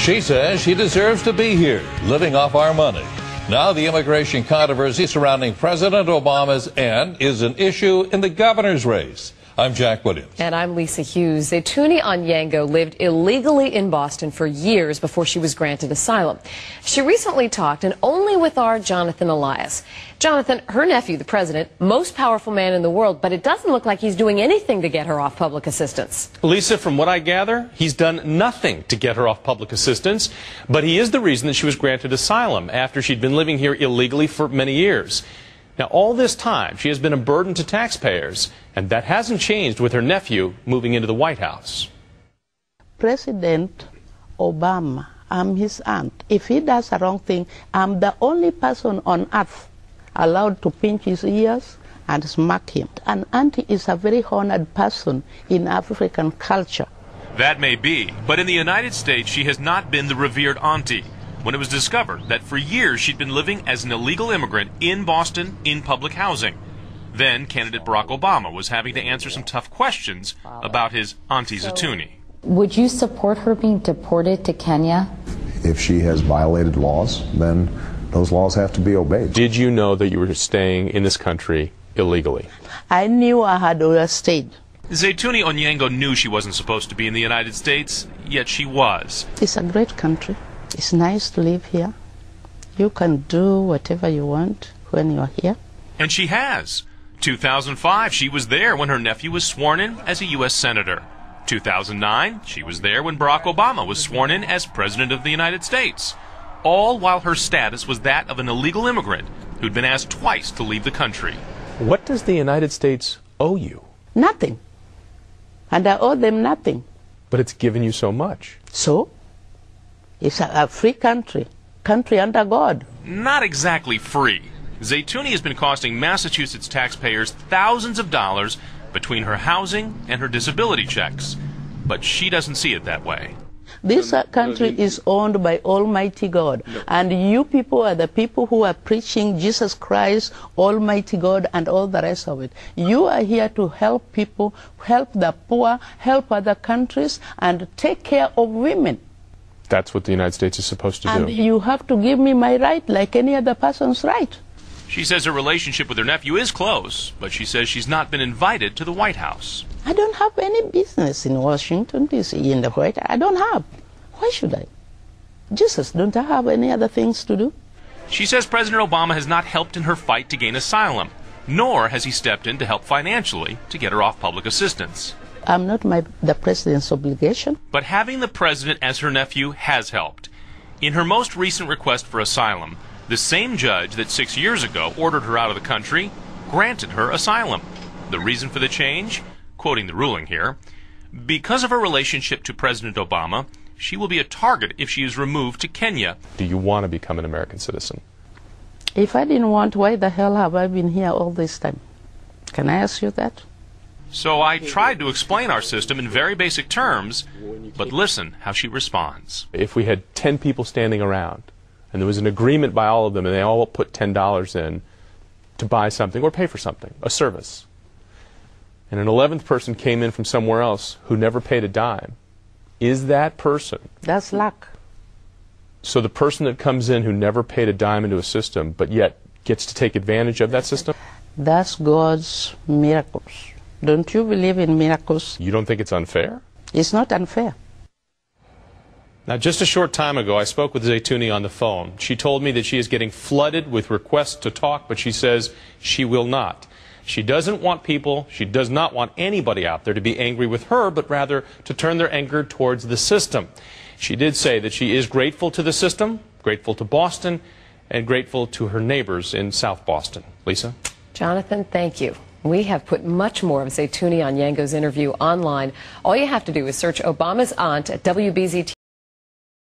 She says she deserves to be here, living off our money. Now the immigration controversy surrounding President Obama's aunt is an issue in the governor's race. I'm Jack Williams. And I'm Lisa Hughes. Zaytouni Onyango lived illegally in Boston for years before she was granted asylum. She recently talked, and only with our Jonathan Elias. Jonathan, her nephew, the president, most powerful man in the world, but it doesn't look like he's doing anything to get her off public assistance. Lisa, from what I gather, he's done nothing to get her off public assistance, but he is the reason that she was granted asylum after she'd been living here illegally for many years. Now, all this time, she has been a burden to taxpayers, and that hasn't changed with her nephew moving into the White House. President Obama, I'm his aunt. If he does the wrong thing, I'm the only person on earth allowed to pinch his ears and smack him. An auntie is a very honored person in African culture. That may be, but in the United States, she has not been the revered auntie. When it was discovered that for years she'd been living as an illegal immigrant in Boston in public housing. Then candidate Barack Obama was having to answer some tough questions about his auntie Zaytouni. Would you support her being deported to Kenya? If she has violated laws, then those laws have to be obeyed. Did you know that you were staying in this country illegally? I knew I had overstayed. Zaytouni Onyango knew she wasn't supposed to be in the United States, yet she was. It's a great country. It's nice to live here. You can do whatever you want when you're here. And she has. 2005, she was there when her nephew was sworn in as a U.S. Senator. 2009, she was there when Barack Obama was sworn in as President of the United States. All while her status was that of an illegal immigrant who'd been asked twice to leave the country. What does the United States owe you? Nothing. And I owe them nothing. But it's given you so much. So? It's a free country under God. Not exactly free. Zaytouni has been costing Massachusetts taxpayers thousands of dollars between her housing and her disability checks. But she doesn't see it that way. This country is owned by Almighty God, and you people are the people who are preaching Jesus Christ, Almighty God, and all the rest of it. You are here to help people, help the poor, help other countries, and take care of women. That's what the United States is supposed to do. And you have to give me my right like any other person's right. She says her relationship with her nephew is close, but she says she's not been invited to the White House. I don't have any business in Washington, D.C., in the White House. I don't have. Why should I? Jesus, don't I have any other things to do? She says President Obama has not helped in her fight to gain asylum, nor has he stepped in to help financially to get her off public assistance. I'm not the president's obligation. But having the president as her nephew has helped. In her most recent request for asylum, the same judge that 6 years ago ordered her out of the country granted her asylum. The reason for the change? Quoting the ruling here, because of her relationship to President Obama, she will be a target if she is removed to Kenya. Do you want to become an American citizen? If I didn't want, why the hell have I been here all this time? Can I ask you that? So I tried to explain our system in very basic terms, but listen how she responds. If we had 10 people standing around, and there was an agreement by all of them, and they all put $10 in to buy something or pay for something, a service, and an 11th person came in from somewhere else who never paid a dime, is that person... That's luck. So the person that comes in who never paid a dime into a system, but yet gets to take advantage of that system? That's God's miracles. Don't you believe in miracles? You don't think it's unfair? It's not unfair. Now, just a short time ago, I spoke with Zaytouni on the phone. She told me that she is getting flooded with requests to talk, but she says she will not. She doesn't want people, she does not want anybody out there to be angry with her, but rather to turn their anger towards the system. She did say that she is grateful to the system, grateful to Boston, and grateful to her neighbors in South Boston. Lisa? Jonathan, thank you. We have put much more of Zaytouni Onyango's interview online. All you have to do is search Obama's aunt at WBZ